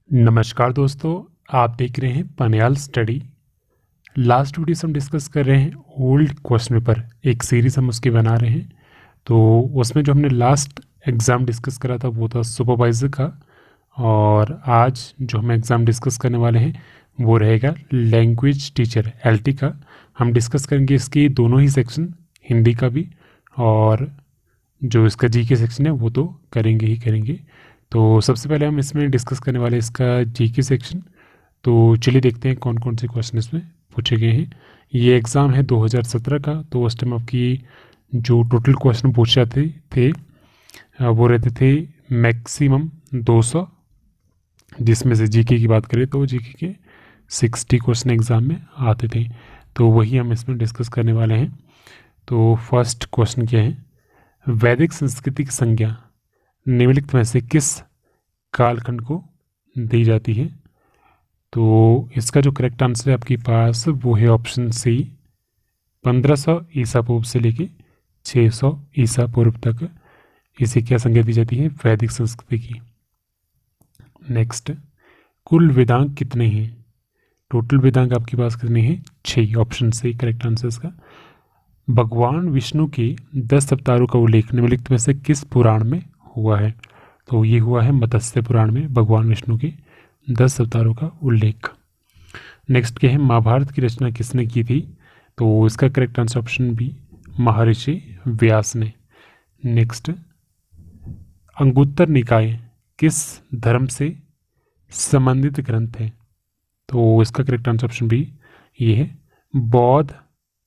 नमस्कार दोस्तों, आप देख रहे हैं पनियाल स्टडी। लास्ट वीडियो से हम डिस्कस कर रहे हैं ओल्ड क्वेश्चन पेपर, एक सीरीज हम उसकी बना रहे हैं। तो उसमें जो हमने लास्ट एग्ज़ाम डिस्कस करा था वो था सुपरवाइज़र का, और आज जो हम एग्ज़ाम डिस्कस करने वाले हैं वो रहेगा लैंग्वेज टीचर एलटी का। हम डिस्कस करेंगे इसकी दोनों ही सेक्शन, हिंदी का भी और जो इसका जीके सेक्शन है वो तो करेंगे ही करेंगे। तो सबसे पहले हम इसमें डिस्कस करने वाले इसका जीके सेक्शन। तो चलिए देखते हैं कौन कौन से क्वेश्चन इसमें पूछे गए हैं। ये एग्ज़ाम है 2017 का, तो उस टाइम आपकी जो टोटल क्वेश्चन पूछे जाते थे वो रहते थे मैक्सिमम 200, जिसमें से जीके की बात करें तो जीके के 60 क्वेश्चन एग्ज़ाम में आते थे। तो वही हम इसमें डिस्कस करने वाले हैं। तो फर्स्ट क्वेश्चन क्या है, वैदिक संस्कृति की संज्ञा निम्नलिखित में से किस कालखंड को दी जाती है? तो इसका जो करेक्ट आंसर है आपके पास वो है ऑप्शन सी, 1500 ईसा पूर्व से लेके 600 ईसा पूर्व तक इसे क्या संज्ञा दी जाती है? वैदिक संस्कृति की। नेक्स्ट, कुल वेदांग कितने हैं? टोटल वेदांग आपके पास कितने हैं? 6। ऑप्शन सी करेक्ट आंसर इसका। भगवान विष्णु के 10 अवतारों का उल्लेख निम्नलिखित में से किस पुराण में हुआ है? तो ये हुआ है मत्स्य पुराण में भगवान विष्णु के 10 अवतारों का उल्लेख। नेक्स्ट क्या है, महाभारत की रचना किसने की थी? तो इसका करेक्ट आंसर ऑप्शन बी, महर्षि व्यास ने। नेक्स्ट, अंगुत्तर निकाय किस धर्म से संबंधित ग्रंथ है? तो इसका करेक्ट आंसर ऑप्शन बी, ये है बौद्ध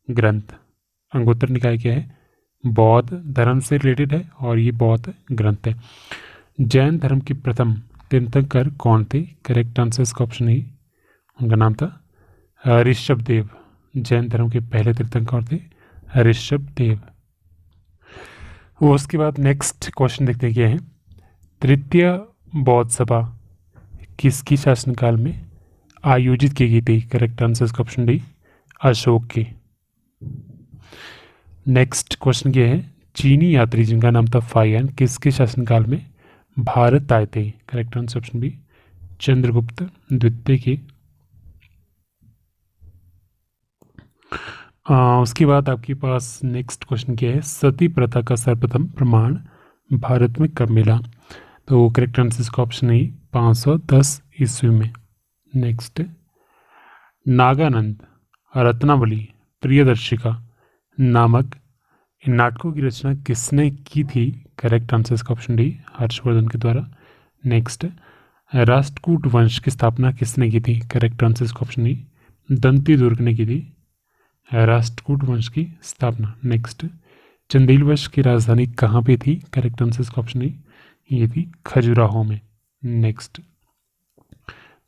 ग्रंथ। अंगुत्तर निकाय क्या है? बौद्ध धर्म से रिलेटेड है और ये बौद्ध ग्रंथ है। जैन धर्म के प्रथम तीर्थंकर कौन थे? करेक्ट आंसर इसका ऑप्शन ए, उनका नाम था ऋषभ देव। जैन धर्म के पहले तीर्थंकर थे ऋषभ देव। वो उसके बाद नेक्स्ट क्वेश्चन देखते हैं क्या है, तृतीय बौद्ध सभा किसकी शासनकाल में आयोजित की गई थी? करेक्ट आंसर इसका ऑप्शन डी, अशोक के। नेक्स्ट क्वेश्चन क्या है, चीनी यात्री जिनका नाम था फायन किसके शासनकाल में भारत आए थे? Correct answer option B, Chandragupta द्वितीय के। उसके बाद आपके पास नेक्स्ट क्वेश्चन क्या है, सती प्रथा का सर्वप्रथम प्रमाण भारत में कब मिला? तो करेक्ट आंसर इसका ऑप्शन है 510 ईस्वी में। नेक्स्ट, नागानंद, रत्नावली, प्रियदर्शिका नामक इन नाटकों की रचना किसने की थी? करेक्ट आंसर इसका ऑप्शन डी, हर्षवर्धन के द्वारा। नेक्स्ट, राष्ट्रकूट वंश की स्थापना किसने की थी? करेक्ट आंसर इसका ऑप्शन डी, दंती दुर्ग ने की थी राष्ट्रकूट वंश की स्थापना। नेक्स्ट, चंदेल वंश की राजधानी कहाँ पे थी? करेक्ट आंसर इसका ऑप्शन डी, ये थी खजुराहो में। नेक्स्ट,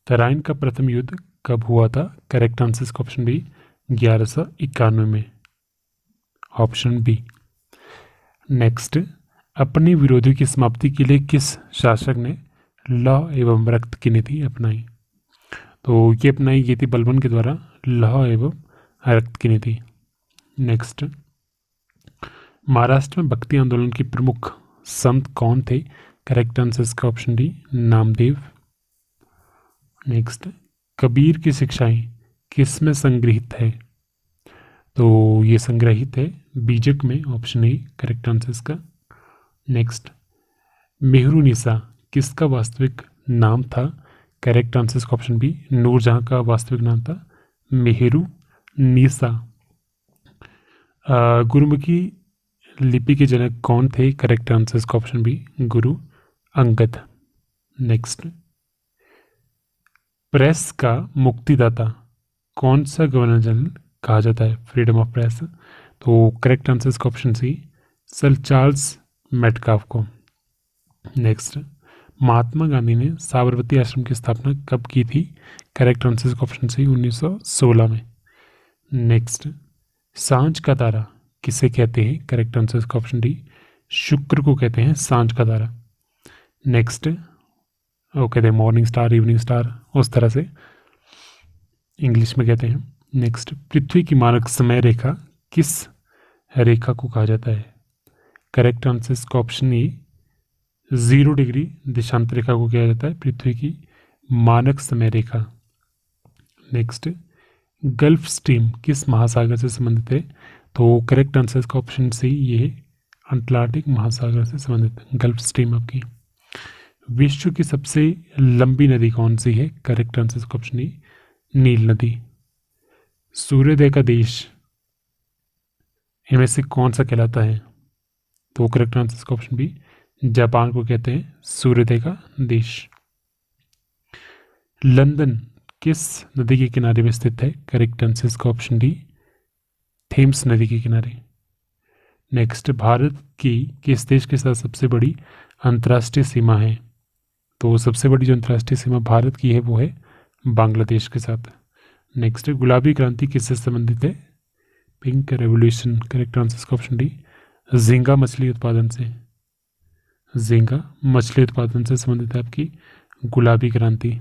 तराइन का प्रथम युद्ध कब हुआ था? करेक्ट आंसर इसका ऑप्शन बी, 1191 में, ऑप्शन बी। नेक्स्ट, अपने विरोधी की समाप्ति के लिए किस शासक ने लौह एवं रक्त की नीति अपनाई? तो ये अपनाई गई थी बलबन के द्वारा, लौह एवं रक्त की नीति। नेक्स्ट, महाराष्ट्र में भक्ति आंदोलन के प्रमुख संत कौन थे? करेक्ट आंसर इसका option D, Namdev. Next, Kabir की शिक्षाएं किस में संग्रहित है? तो ये संग्रहित है बीजक में, ऑप्शन ए करेक्ट आंसर इसका। नेक्स्ट, मेहरुनिसा किसका वास्तविक नाम था? करेक्ट आंसर इसका ऑप्शन बी, नूरजहां का वास्तविक नाम था मेहरुनिसा। गुरुमुखी लिपि के जनक कौन थे? करेक्ट आंसर इसका option B, Guru Angad. Next, press का मुक्तिदाता कौन सा गवर्नर जनरल कहा जाता है? Freedom of press. तो करेक्ट आंसर इसका option C, sir Charles Metcalfe को। नेक्स्ट, महात्मा गांधी ने साबरमती आश्रम की स्थापना कब की थी? करेक्ट आंसर इसका ऑप्शन सी, 1916 में। नेक्स्ट, सांझ का तारा किसे कहते हैं? करेक्ट आंसर इसका ऑप्शन डी, शुक्र को कहते हैं सांझ का तारा। नेक्स्ट, वो कहते हैं मॉर्निंग स्टार, इवनिंग स्टार, उस तरह से इंग्लिश में कहते हैं। नेक्स्ट, पृथ्वी की मानक समय रेखा किस रेखा को कहा जाता है? करेक्ट आंसर इसका ऑप्शन ए, 0 डिग्री देशांतर रेखा को कहा जाता है पृथ्वी की मानक समय रेखा। नेक्स्ट, गल्फ स्ट्रीम किस महासागर से संबंधित है? तो करेक्ट आंसर इसका ऑप्शन सी, ये अटलांटिक महासागर से संबंधित है गल्फ स्ट्रीम आपकी। विश्व की सबसे लंबी नदी कौन सी है? करेक्ट आंसर इसका ऑप्शन ए, नील नदी। सूर्योदय का देश इनमें से कौन सा कहलाता है? तो करेक्ट आंसर इसका ऑप्शन बी, जापान को कहते हैं सूर्योदय का देश। लंदन किस नदी के किनारे में स्थित है? करेक्ट आंसर इसका ऑप्शन डी, थेम्स नदी के किनारे। नेक्स्ट, भारत की किस देश के साथ सबसे बड़ी अंतर्राष्ट्रीय सीमा है? तो सबसे बड़ी जो अंतर्राष्ट्रीय सीमा भारत की है वो है बांग्लादेश के साथ। नेक्स्ट, गुलाबी क्रांति किससे संबंधित है? Pink revolution. करेक्ट आंसर इसका ऑप्शन डी, झींगा मछली उत्पादन से। झींगा मछली उत्पादन से संबंधित है आपकी गुलाबी क्रांति।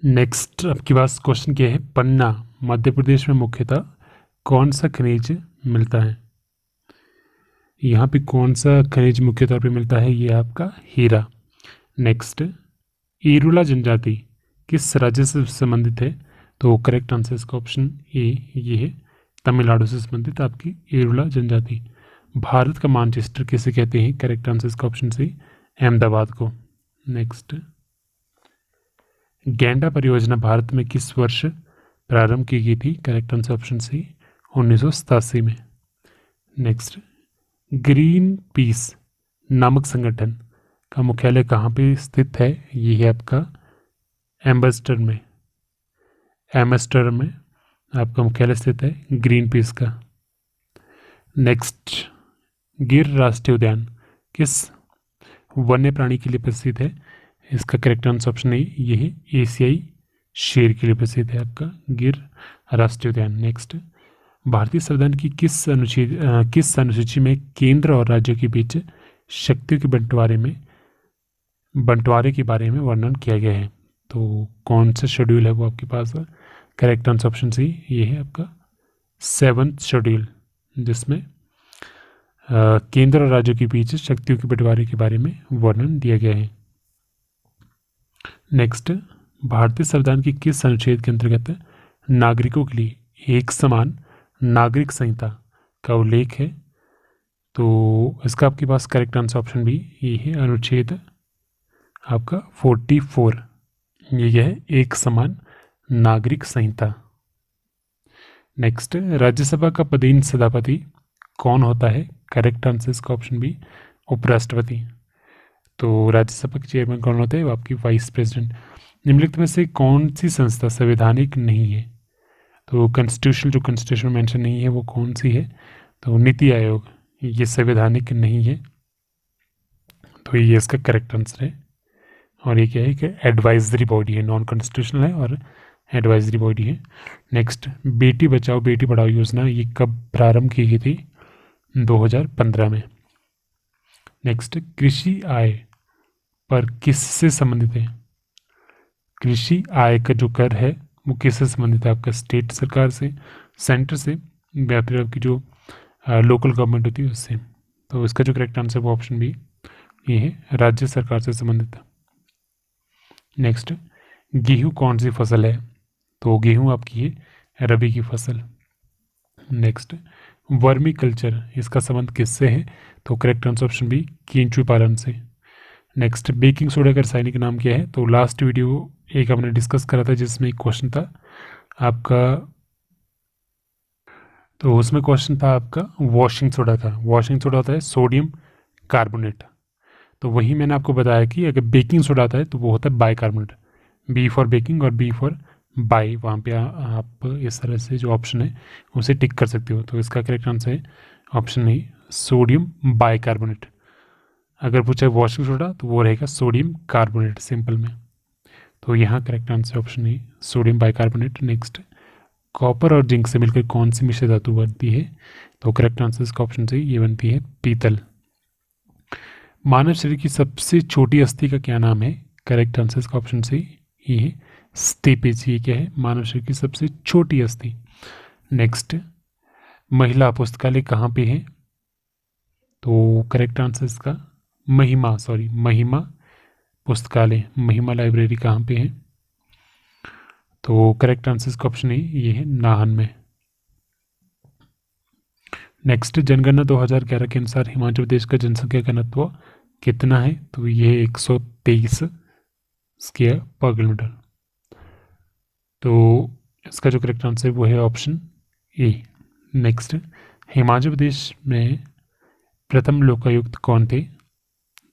नेक्स्ट आपके पास क्वेश्चन क्या है? पन्ना मध्य प्रदेश में मुख्यतः कौन सा खनिज मिलता है? यहाँ पे कौन सा खनिज मुख्य तौर पे मिलता है? ये आपका हीरा। नेक्स्ट, ईरुला जनजाति किस राज्य से संबंधित है? तो करेक्ट आंसर इसका ऑप्शन ए, ये है तमिलनाडु से संबंधित आपकी ईरुला जनजाति। भारत का मानचेस्टर किसे कहते हैं? करेक्ट आंसर इसका ऑप्शन सी, अहमदाबाद को। नेक्स्ट, गैंडा परियोजना भारत में किस वर्ष प्रारंभ की गई थी? करेक्ट आंसर ऑप्शन सी, 1987 में। नेक्स्ट, ग्रीन पीस नामक संगठन का मुख्यालय कहाँ पे स्थित है? ये है आपका एम्बेसडर में आपका मुख्यालय स्थित है ग्रीन पीस का। नेक्स्ट, गिर राष्ट्रीय उद्यान किस वन्य प्राणी के लिए प्रसिद्ध है? इसका करेक्ट आंसर ऑप्शन ए, ये है एशियाई शेर के लिए प्रसिद्ध है आपका गिर राष्ट्रीय उद्यान। नेक्स्ट, भारतीय संविधान की किस अनुसूची में केंद्र और राज्यों के बीच शक्तियों के बंटवारे के बारे में वर्णन किया गया है? तो कौन सा शेड्यूल है वो आपके पास है? करेक्ट आंसर ऑप्शन सी, ये है आपका 7th शेड्यूल, जिसमें केंद्र और राज्यों के बीच शक्तियों के बंटवारे के बारे में वर्णन दिया गया है। नेक्स्ट, भारतीय संविधान की किस अनुच्छेद के अंतर्गत नागरिकों के लिए एक समान नागरिक संहिता का उल्लेख है? तो इसका आपके पास करेक्ट आंसर ऑप्शन बी, ये है अनुच्छेद आपका 44, ये है एक समान नागरिक संहिता। नेक्स्ट, राज्यसभा का पदेन सभापति कौन होता है? करेक्ट आंसर इसका ऑप्शन बी, उपराष्ट्रपति। तो राज्यसभा के चेयरमैन कौन होते हैं? वो आपकी वाइस प्रेसिडेंट। निम्नलिखित में से कौन सी संस्था संवैधानिक नहीं है? तो कॉन्स्टिट्यूशन मेंशन नहीं है वो कौन सी है? तो नीति आयोग, ये संवैधानिक नहीं है, तो ये इसका करेक्ट आंसर है। और ये क्या है कि एडवाइजरी बॉडी है, नॉन कॉन्स्टिट्यूशनल है और एडवाइजरी बॉडी है। नेक्स्ट, बेटी बचाओ बेटी पढ़ाओ योजना ये कब प्रारंभ की गई थी? 2015 में। नेक्स्ट, कृषि आय पर किससे संबंधित है? कृषि आय का जो कर है वो किससे संबंधित है? आपका स्टेट सरकार से, सेंटर से, या फिर आपकी जो लोकल गवर्नमेंट होती है उससे। तो इसका जो करेक्ट आंसर वो ऑप्शन बी, ये है राज्य सरकार से संबंधित। नेक्स्ट, गेहूँ कौन सी फसल है? तो गेहूँ आपकी है रबी की फसल। नेक्स्ट, वर्मी कल्चर इसका संबंध किससे है? तो करेक्ट आंसर ऑप्शन बी, केंचुए पालन से। नेक्स्ट, बेकिंग सोडा का रासायनिक नाम क्या है? तो लास्ट वीडियो एक हमने डिस्कस करा था जिसमें एक क्वेश्चन था आपका, तो उसमें क्वेश्चन था आपका वॉशिंग सोडा का। वॉशिंग सोडा होता है सोडियम कार्बोनेट, तो वही मैंने आपको बताया कि अगर बेकिंग सोडा आता है तो वो होता है बाइकार्बोनेट, बी फॉर बेकिंग और बी फॉर बाई। वहाँ पे आप इस तरह से जो ऑप्शन है उसे टिक कर सकते हो। तो इसका करेक्ट आंसर है ऑप्शन ए, सोडियम बाइकार्बोनेट। अगर पूछा वॉशिंग सोडा तो वो रहेगा सोडियम कार्बोनेट सिंपल में। तो यहाँ करेक्ट आंसर ऑप्शन ए, सोडियम बाइकार्बोनेट। नेक्स्ट, कॉपर और जिंक से मिलकर कौन सी मिश्र धातु बनती है? तो करेक्ट आंसर इसका ऑप्शन से ये बनती है पीतल। मानव शरीर की सबसे छोटी अस्थि का क्या नाम है? करेक्ट आंसर इसका ऑप्शन से ये है स्टेपेज। ये क्या है? मानव शरीर की सबसे छोटी अस्थि। नेक्स्ट, महिला पुस्तकालय कहाँ पे है? तो करेक्ट आंसर इसका महिमा पुस्तकालय, महिमा लाइब्रेरी कहाँ पे है? तो करेक्ट आंसर इसका ऑप्शन ए ये है नाहन में। नेक्स्ट, जनगणना 2011 के अनुसार हिमाचल प्रदेश का जनसंख्या घनत्व कितना है? तो ये 123 स्क्वायर पर किलोमीटर। तो इसका जो करेक्ट आंसर है वो है option A. Next, Himachal Pradesh में प्रथम लोकायुक्त कौन थे?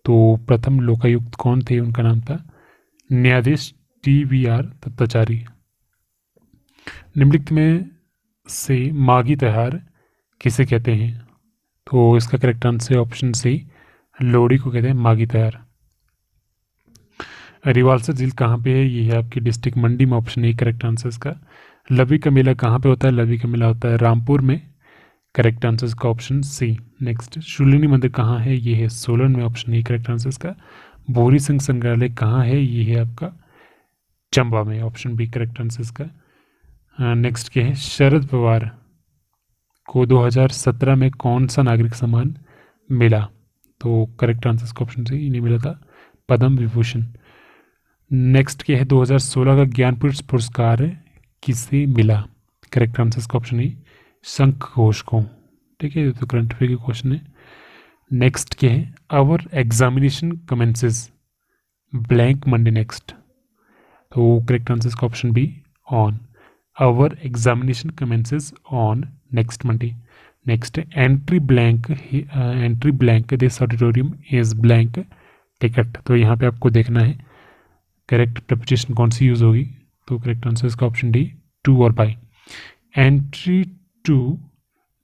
तो प्रथम लोकायुक्त कौन थे? उनका नाम था न्यायाधीश TVR दत्ताचार्य। निम्नलिखित में से माघी त्योहार किसे कहते हैं? तो इसका correct answer option C, Lohri को कहते हैं माघी त्योहार। रिवाल्सर झील कहाँ पे है? ये है आपकी डिस्ट्रिक्ट मंडी में, ऑप्शन ए करेक्ट आंसर इसका। लवी का मेला कहाँ पे होता है? लवी का मेला होता है रामपुर में, करेक्ट आंसर इसका ऑप्शन सी। नेक्स्ट, शूलिनी मंदिर कहाँ है? ये है सोलन में, ऑप्शन ए करेक्ट आंसर इसका। भूरी सिंह संग्रहालय कहाँ है? ये है आपका चंबा में, ऑप्शन बी करेक्ट आंसर इसका। नेक्स्ट क्या है? शरद पवार को 2017 में कौन सा नागरिक सम्मान मिला? तो करेक्ट आंसर इसका ऑप्शन सी, इन्हें मिला था पद्म विभूषण। नेक्स्ट क्या है? 2016 का ज्ञानपीठ पुरस्कार किसे मिला? करेक्ट आंसर इसका ऑप्शन ए, शंख घोष को। ठीक है, तो करंट अफेयर के क्वेश्चन है। नेक्स्ट क्या है? Our examination commences blank Monday next. तो करेक्ट आंसर इसका option B, on. Our examination commences on next Monday. Next, entry blank this auditorium is blank ticket. तो यहाँ पे आपको देखना है करेक्ट प्रिपोजिशन कौन सी यूज होगी। तो करेक्ट आंसर इसका ऑप्शन डी, टू और by. Entry to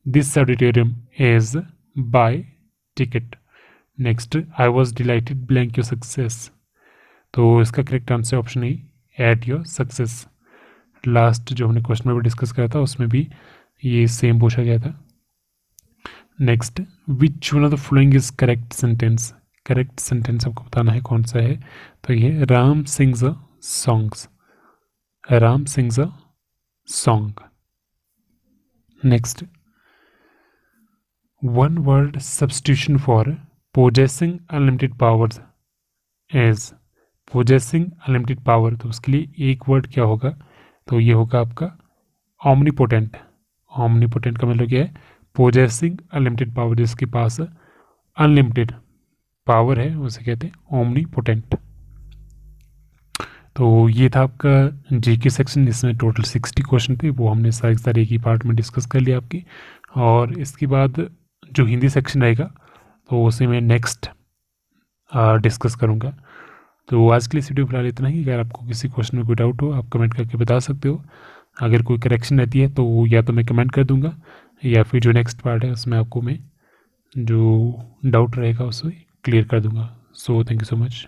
this auditorium is by ticket. Next, I was delighted blank your success. तो इसका correct answer option A, at your success. Last जो हमने question में भी डिस्कस किया था उसमें भी ये सेम पूछा गया था। Next, which one of the following is correct sentence. Correct sentence आपको बताना है कौन सा है। तो ये Ram sings a songs, Ram sings a song. Next, one word substitution for possessing unlimited powers is possessing unlimited power. तो उसके लिए एक वर्ड क्या होगा? तो ये होगा आपका ऑमनीपोटेंट। ऑमनीपोटेंट का मतलब क्या है? पोजेसिंग अनलिमिटेड पावर, जिसके पास अनलिमिटेड पावर है उसे कहते हैं ओमनीपोटेंट। तो ये था आपका जीके सेक्शन, इसमें टोटल 60 क्वेश्चन थे, वो हमने सारे एक ही पार्ट में डिस्कस कर लिया आपकी। और इसके बाद जो हिंदी सेक्शन रहेगा तो उसे मैं नेक्स्ट डिस्कस करूँगा। तो आज के लिए इस वीडियो फिलहाल इतना ही। अगर आपको किसी क्वेश्चन में कोई डाउट हो आप कमेंट करके बता सकते हो। अगर कोई करेक्शन रहती है तो या तो मैं कमेंट कर दूंगा या फिर जो नेक्स्ट पार्ट है उसमें आपको मैं जो डाउट रहेगा उसे क्लियर कर दूंगा। So thank you so much.